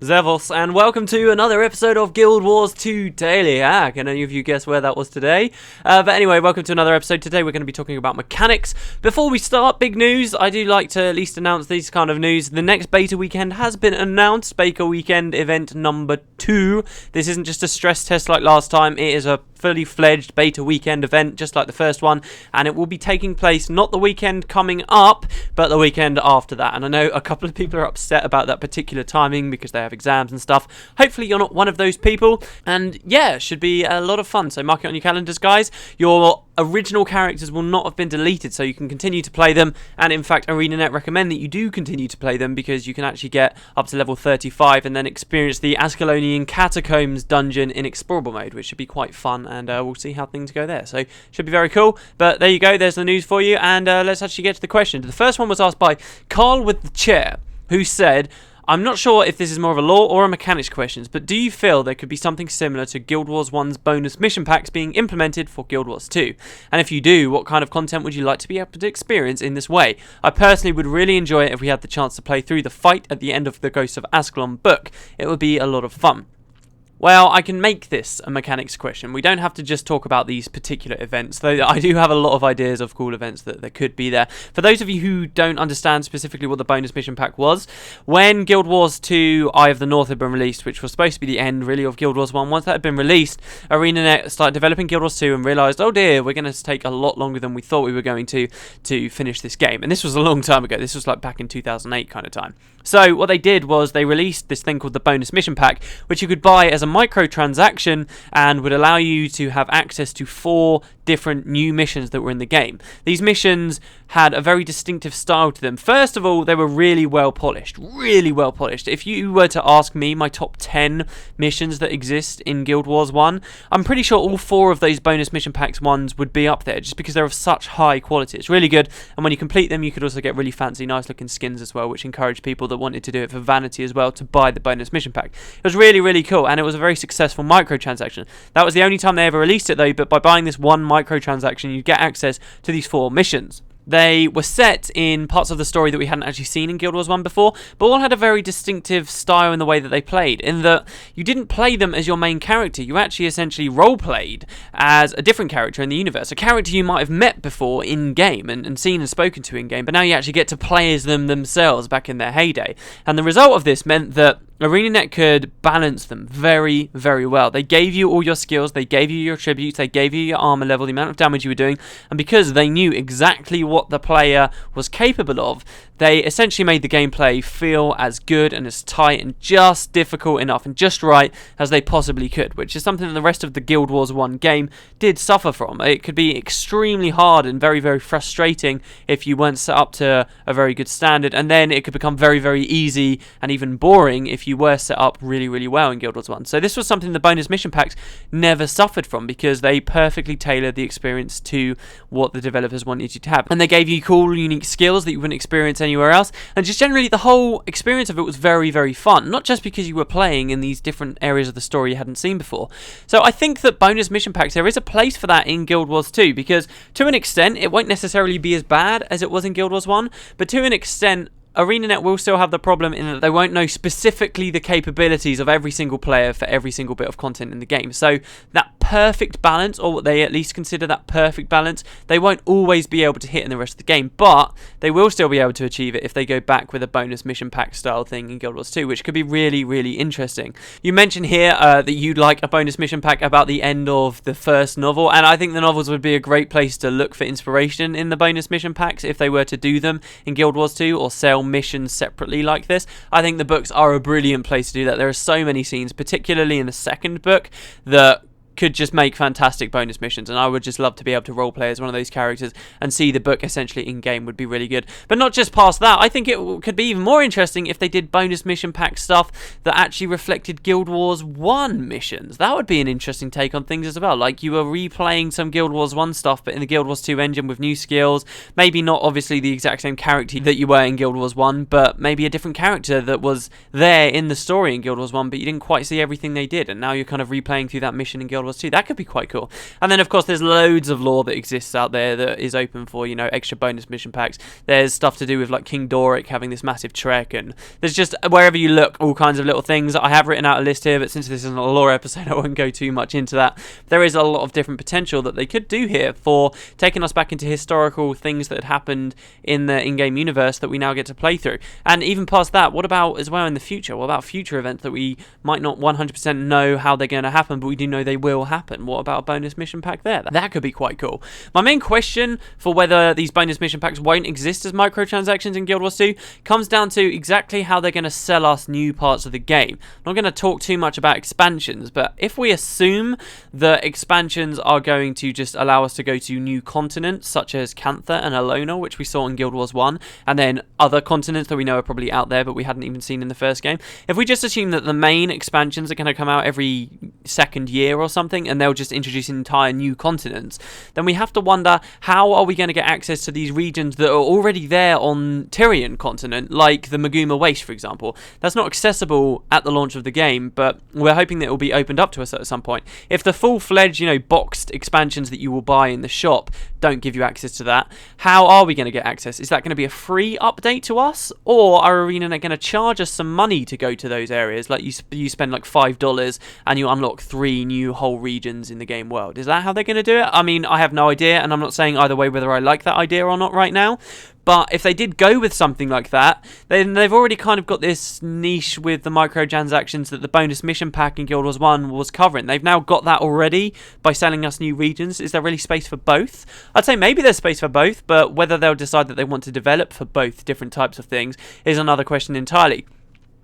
Zevos, and welcome to another episode of Guild Wars 2 Daily Hack. Can any of you guess where that was today? But anyway, welcome to another episode. Today we're going to be talking about mechanics. Before we start, big news. I do like to at least announce these kind of news. The next beta weekend has been announced. Beta weekend event number 2. This isn't just a stress test like last time. It is a fully fledged beta weekend event just like the first one, and it will be taking place not the weekend coming up but the weekend after that. And I know a couple of people are upset about that particular timing because they have exams and stuff. Hopefully you're not one of those people, and yeah, it should be a lot of fun, so mark it on your calendars, guys. Your original characters will not have been deleted, so you can continue to play them, and in fact ArenaNet recommend that you do continue to play them because you can actually get up to level 35 and then experience the Ascalonian Catacombs dungeon in explorable mode, which should be quite fun, and we'll see how things go there. So should be very cool. But there you go, there's the news for you, and let's actually get to the question. The first one was asked by Carl with the chair, who said, I'm not sure if this is more of a lore or a mechanics question, but do you feel there could be something similar to Guild Wars 1's bonus mission packs being implemented for Guild Wars 2? And if you do, what kind of content would you like to be able to experience in this way? I personally would really enjoy it if we had the chance to play through the fight at the end of the Ghosts of Ascalon book. It would be a lot of fun. Well, I can make this a mechanics question. We don't have to just talk about these particular events, though I do have a lot of ideas of cool events that could be there. For those of you who don't understand specifically what the bonus mission pack was, when Guild Wars 2 Eye of the North had been released, which was supposed to be the end really of Guild Wars 1, once that had been released, ArenaNet started developing Guild Wars 2 and realised, oh dear, we're going to take a lot longer than we thought we were going to finish this game. And this was a long time ago. This was like back in 2008 kind of time. So what they did was they released this thing called the bonus mission pack, which you could buy as a microtransaction and would allow you to have access to 4 different new missions that were in the game. These missions had a very distinctive style to them. First of all, they were really well polished. Really well polished. If you were to ask me my top 10 missions that exist in Guild Wars 1, I'm pretty sure all 4 of those bonus mission packs ones would be up there just because they're of such high quality. It's really good, and when you complete them you could also get really fancy, nice looking skins as well, which encouraged people that wanted to do it for vanity as well to buy the bonus mission pack. It was really, really cool, and it was a very successful microtransaction. That was the only time they ever released it though, but by buying this one microtransaction you get access to these 4 missions. They were set in parts of the story that we hadn't actually seen in Guild Wars 1 before, but all had a very distinctive style in the way that they played, in that you didn't play them as your main character, you actually essentially role-played as a different character in the universe, a character you might have met before in-game and seen and spoken to in-game, but now you actually get to play as them themselves back in their heyday. And the result of this meant that ArenaNet could balance them very, very well. They gave you all your skills, they gave you your attributes, they gave you your armor level, the amount of damage you were doing, and because they knew exactly what the player was capable of, they essentially made the gameplay feel as good and as tight and just difficult enough and just right as they possibly could, which is something that the rest of the Guild Wars 1 game did suffer from. It could be extremely hard and very, very frustrating if you weren't set up to a very good standard, and then it could become very, very easy and even boring if you were set up really, really well in Guild Wars 1. So this was something the bonus mission packs never suffered from because they perfectly tailored the experience to what the developers wanted you to have. And they gave you cool, unique skills that you wouldn't experience anywhere else. And just generally the whole experience of it was very, very fun. Not just because you were playing in these different areas of the story you hadn't seen before. So I think that bonus mission packs, there is a place for that in Guild Wars 2 because to an extent it won't necessarily be as bad as it was in Guild Wars 1, but to an extent ArenaNet will still have the problem in that they won't know specifically the capabilities of every single player for every single bit of content in the game. So that perfect balance, or what they at least consider that perfect balance, they won't always be able to hit in the rest of the game, but they will still be able to achieve it if they go back with a bonus mission pack style thing in Guild Wars 2, which could be really, really interesting. You mentioned here that you'd like a bonus mission pack about the end of the first novel, and I think the novels would be a great place to look for inspiration in the bonus mission packs if they were to do them in Guild Wars 2 or sell missions separately like this. I think the books are a brilliant place to do that. There are so many scenes, particularly in the second book, that could just make fantastic bonus missions, and I would just love to be able to roleplay as one of those characters and see the book essentially in-game would be really good. But not just past that, I think it could be even more interesting if they did bonus mission pack stuff that actually reflected Guild Wars 1 missions. That would be an interesting take on things as well, like you were replaying some Guild Wars 1 stuff but in the Guild Wars 2 engine with new skills, maybe not obviously the exact same character that you were in Guild Wars 1, but maybe a different character that was there in the story in Guild Wars 1 but you didn't quite see everything they did, and now you're kind of replaying through that mission in Guild Wars Wars 2. That could be quite cool. And then, of course, there's loads of lore that exists out there that is open for, you know, extra bonus mission packs. There's stuff to do with, like, King Doric having this massive trek, and there's just, wherever you look, all kinds of little things. I have written out a list here, but since this isn't a lore episode, I won't go too much into that. There is a lot of different potential that they could do here for taking us back into historical things that had happened in the in-game universe that we now get to play through. And even past that, what about as well in the future? What about future events that we might not 100% know how they're going to happen, but we do know they will happen? What about a bonus mission pack there? That could be quite cool. My main question for whether these bonus mission packs won't exist as microtransactions in Guild Wars 2 comes down to exactly how they're going to sell us new parts of the game. I'm not going to talk too much about expansions, but if we assume that expansions are going to just allow us to go to new continents such as Cantha and Alona, which we saw in Guild Wars 1, and then other continents that we know are probably out there but we hadn't even seen in the first game. If we just assume that the main expansions are going to come out every second year or something, and they'll just introduce entire new continents, then we have to wonder, how are we going to get access to these regions that are already there on Tyrian continent, like the Maguma Waste, for example? That's not accessible at the launch of the game, but we're hoping that it will be opened up to us at some point. If the full-fledged, you know, boxed expansions that you will buy in the shop don't give you access to that, how are we going to get access? Is that going to be a free update to us, or are ArenaNet going to charge us some money to go to those areas? Like you spend like $5 and you unlock 3 new whole regions in the game world. Is that how they're going to do it? I mean, I have no idea, and I'm not saying either way whether I like that idea or not right now. But if they did go with something like that, then they've already kind of got this niche with the microtransactions that the bonus mission pack in Guild Wars 1 was covering. They've now got that already by selling us new regions. Is there really space for both? I'd say maybe there's space for both, but whether they'll decide that they want to develop for both different types of things is another question entirely.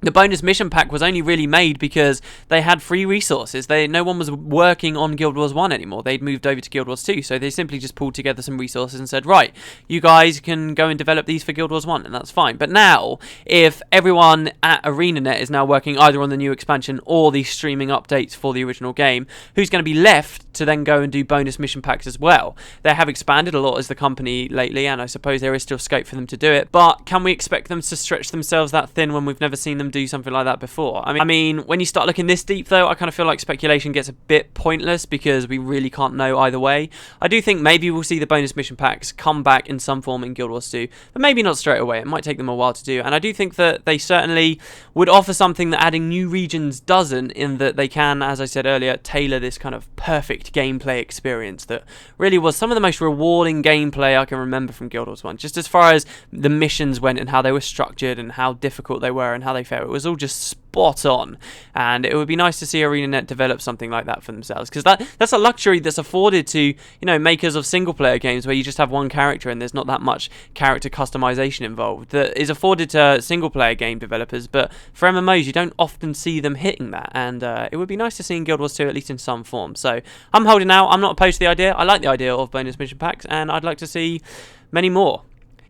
The bonus mission pack was only really made because they had free resources. No one was working on Guild Wars 1 anymore. They'd moved over to Guild Wars 2, so they simply just pulled together some resources and said, right, you guys can go and develop these for Guild Wars 1, and that's fine. But now, if everyone at ArenaNet is now working either on the new expansion or the streaming updates for the original game, who's going to be left to then go and do bonus mission packs as well? They have expanded a lot as the company lately, and I suppose there is still scope for them to do it, but can we expect them to stretch themselves that thin when we've never seen them do something like that before? I mean, when you start looking this deep though, I kind of feel like speculation gets a bit pointless because we really can't know either way. I do think maybe we'll see the bonus mission packs come back in some form in Guild Wars 2, but maybe not straight away. It might take them a while to do, and I do think that they certainly would offer something that adding new regions doesn't, in that they can, as I said earlier, tailor this kind of perfect gameplay experience that really was some of the most rewarding gameplay I can remember from Guild Wars 1, just as far as the missions went and how they were structured and how difficult they were and how they felt. It was all just spot on, and it would be nice to see ArenaNet develop something like that for themselves, because that's a luxury that's afforded to, you know, makers of single player games where you just have one character and there's not that much character customization involved, that is afforded to single player game developers, but for MMOs you don't often see them hitting that, and it would be nice to see in Guild Wars 2 at least in some form. So I'm holding out. I'm not opposed to the idea. I like the idea of bonus mission packs, and I'd like to see many more.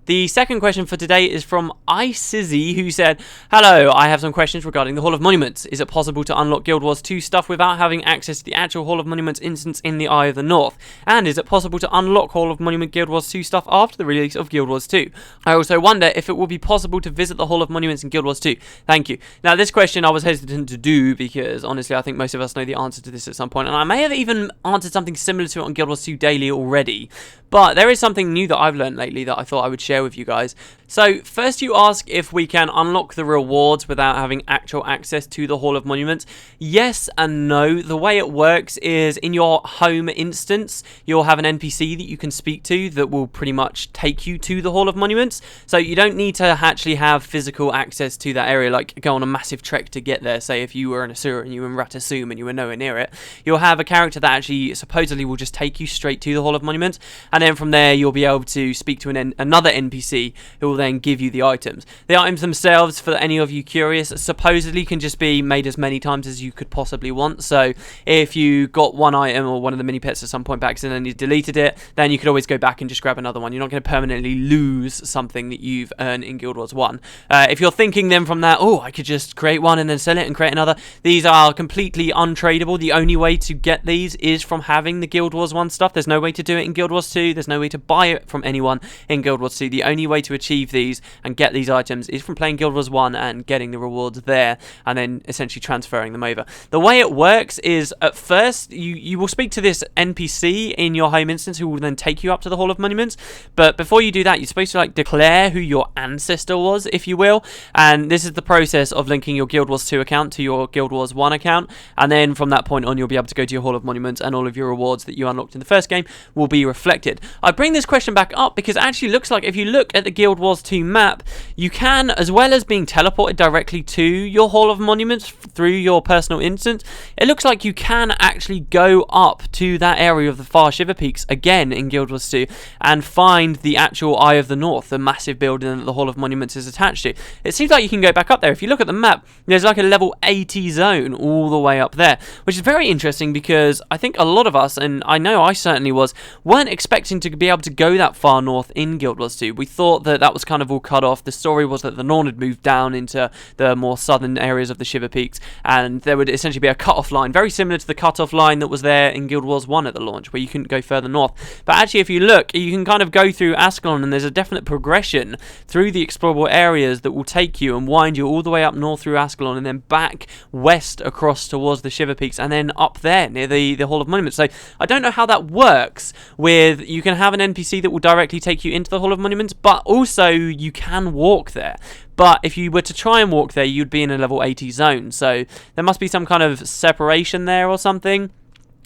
The second question for today is from iCizzy, who said, hello, I have some questions regarding the Hall of Monuments. Is it possible to unlock Guild Wars 2 stuff without having access to the actual Hall of Monuments instance in the Eye of the North? And is it possible to unlock Hall of Monument Guild Wars 2 stuff after the release of Guild Wars 2? I also wonder if it will be possible to visit the Hall of Monuments in Guild Wars 2. Thank you. Now, this question I was hesitant to do because, honestly, I think most of us know the answer to this at some point, and I may have even answered something similar to it on Guild Wars 2 Daily already. But there is something new that I've learned lately that I thought I would share with you guys. So, first you ask if we can unlock the rewards without having actual access to the Hall of Monuments. Yes and no. The way it works is in your home instance, you'll have an NPC that you can speak to that will pretty much take you to the Hall of Monuments. So you don't need to actually have physical access to that area, like go on a massive trek to get there. Say if you were in Asura and you were in Ratasum and you were nowhere near it, you'll have a character that actually supposedly will just take you straight to the Hall of Monuments, and then from there you'll be able to speak to another NPC who will then give you the items. The items themselves, for any of you curious, supposedly can just be made as many times as you could possibly want. So if you got one item or one of the mini pets at some point by accident and you deleted it, then you could always go back and just grab another one. You're not going to permanently lose something that you've earned in Guild Wars 1. If you're thinking then from that, oh, I could just create one and then sell it and create another, these are completely untradeable. The only way to get these is from having the Guild Wars 1 stuff. There's no way to do it in Guild Wars 2. There's no way to buy it from anyone in Guild Wars 2. the only way to achieve these and get these items is from playing Guild Wars 1 and getting the rewards there, and then essentially transferring them over. The way it works is, at first, you will speak to this NPC in your home instance who will then take you up to the Hall of Monuments, but before you do that, you're supposed to like declare who your ancestor was, if you will, and this is the process of linking your Guild Wars 2 account to your Guild Wars 1 account, and then from that point on, you'll be able to go to your Hall of Monuments, and all of your rewards that you unlocked in the first game will be reflected. I bring this question back up because it actually looks like if you look at the Guild Wars 2 map, you can, as well as being teleported directly to your Hall of Monuments through your personal instance, it looks like you can actually go up to that area of the Far Shiver Peaks again in Guild Wars 2 and find the actual Eye of the North, the massive building that the Hall of Monuments is attached to. It seems like you can go back up there. If you look at the map, there's like a level 80 zone all the way up there, which is very interesting because I think a lot of us, and I know I certainly was, weren't expecting to be able to go that far north in Guild Wars 2. We thought that that was kind of all cut off. The story was that the Norn had moved down into the more southern areas of the Shiver Peaks, and there would essentially be a cut-off line, very similar to the cut-off line that was there in Guild Wars 1 at the launch, where you couldn't go further north. But actually, if you look, you can kind of go through Ascalon, and there's a definite progression through the explorable areas that will take you and wind you all the way up north through Ascalon, and then back west across towards the Shiver Peaks, and then up there near the Hall of Monuments. So I don't know how that works with, you can have an NPC that will directly take you into the Hall of Monuments, but also you can walk there. But if you were to try and walk there, you'd be in a level 80 zone. So there must be some kind of separation there or something.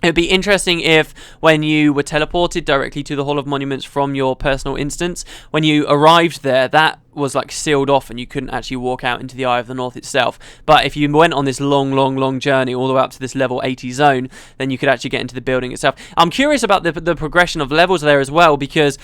It would be interesting if, when you were teleported directly to the Hall of Monuments from your personal instance, when you arrived there, that was like sealed off and you couldn't actually walk out into the Eye of the North itself. But if you went on this long journey all the way up to this level 80 zone, then you could actually get into the building itself. I'm curious about the progression of levels there as well, because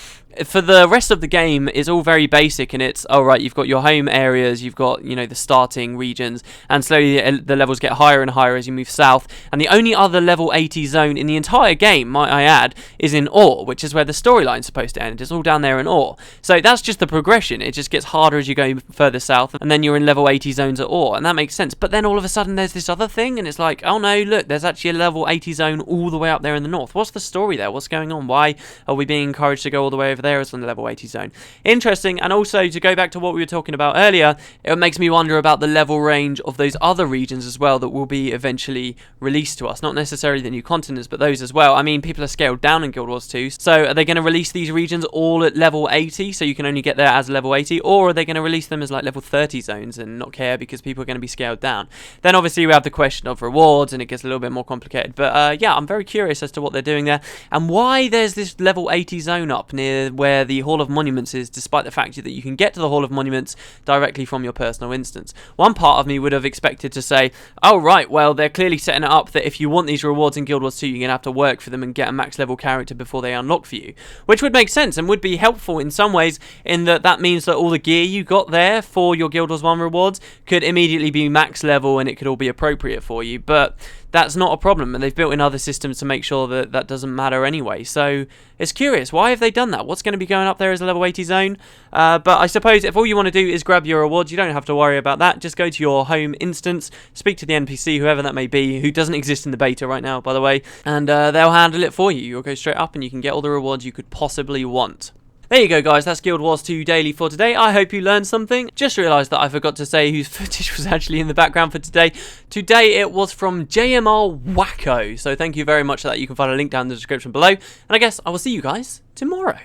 for the rest of the game, it's all very basic, and it's, oh right, you've got your home areas, you've got, you know, the starting regions, and slowly the levels get higher and higher as you move south, and the only other level 80 zone in the entire game, might I add, is in Ore, which is where the storyline's supposed to end. It's all down there in Ore. So that's just the progression. It just gets harder as you go further south, and then you're in level 80 zones at Ore, and that makes sense. But then all of a sudden there's this other thing, and it's like, oh no, look, there's actually a level 80 zone all the way up there in the north. What's the story there? What's going on? Why are we being encouraged to go all the way over there as on the level 80 zone? Interesting. And also, to go back to what we were talking about earlier, it makes me wonder about the level range of those other regions as well that will be eventually released to us. Not necessarily the new continents, but those as well. I mean, people are scaled down in Guild Wars 2, so are they going to release these regions all at level 80, so you can only get there as level 80, or are they going to release them as like level 30 zones and not care because people are going to be scaled down? Then obviously we have the question of rewards, and it gets a little bit more complicated. But yeah, I'm very curious as to what they're doing there, and why there's this level 80 zone up near where the Hall of Monuments is, despite the fact that you can get to the Hall of Monuments directly from your personal instance. One part of me would have expected to say, oh right, well, they're clearly setting it up that if you want these rewards in Guild Wars 2, you're going to have to work for them and get a max level character before they unlock for you, which would make sense and would be helpful in some ways, in that means that all the gear you got there for your Guild Wars 1 rewards could immediately be max level and it could all be appropriate for you. But that's not a problem, and they've built in other systems to make sure that that doesn't matter anyway. So it's curious, why have they done that? What's going to be going up there as a level 80 zone? But I suppose if all you want to do is grab your rewards, you don't have to worry about that. Just go to your home instance, speak to the NPC, whoever that may be, who doesn't exist in the beta right now, by the way, and they'll handle it for you. You'll go straight up and you can get all the rewards you could possibly want. There you go, guys, that's Guild Wars 2 Daily for today. I hope you learned something. Just realised that I forgot to say whose footage was actually in the background for today. Today it was from JMR Wacko, so thank you very much for that. You can find a link down in the description below, and I guess I will see you guys tomorrow.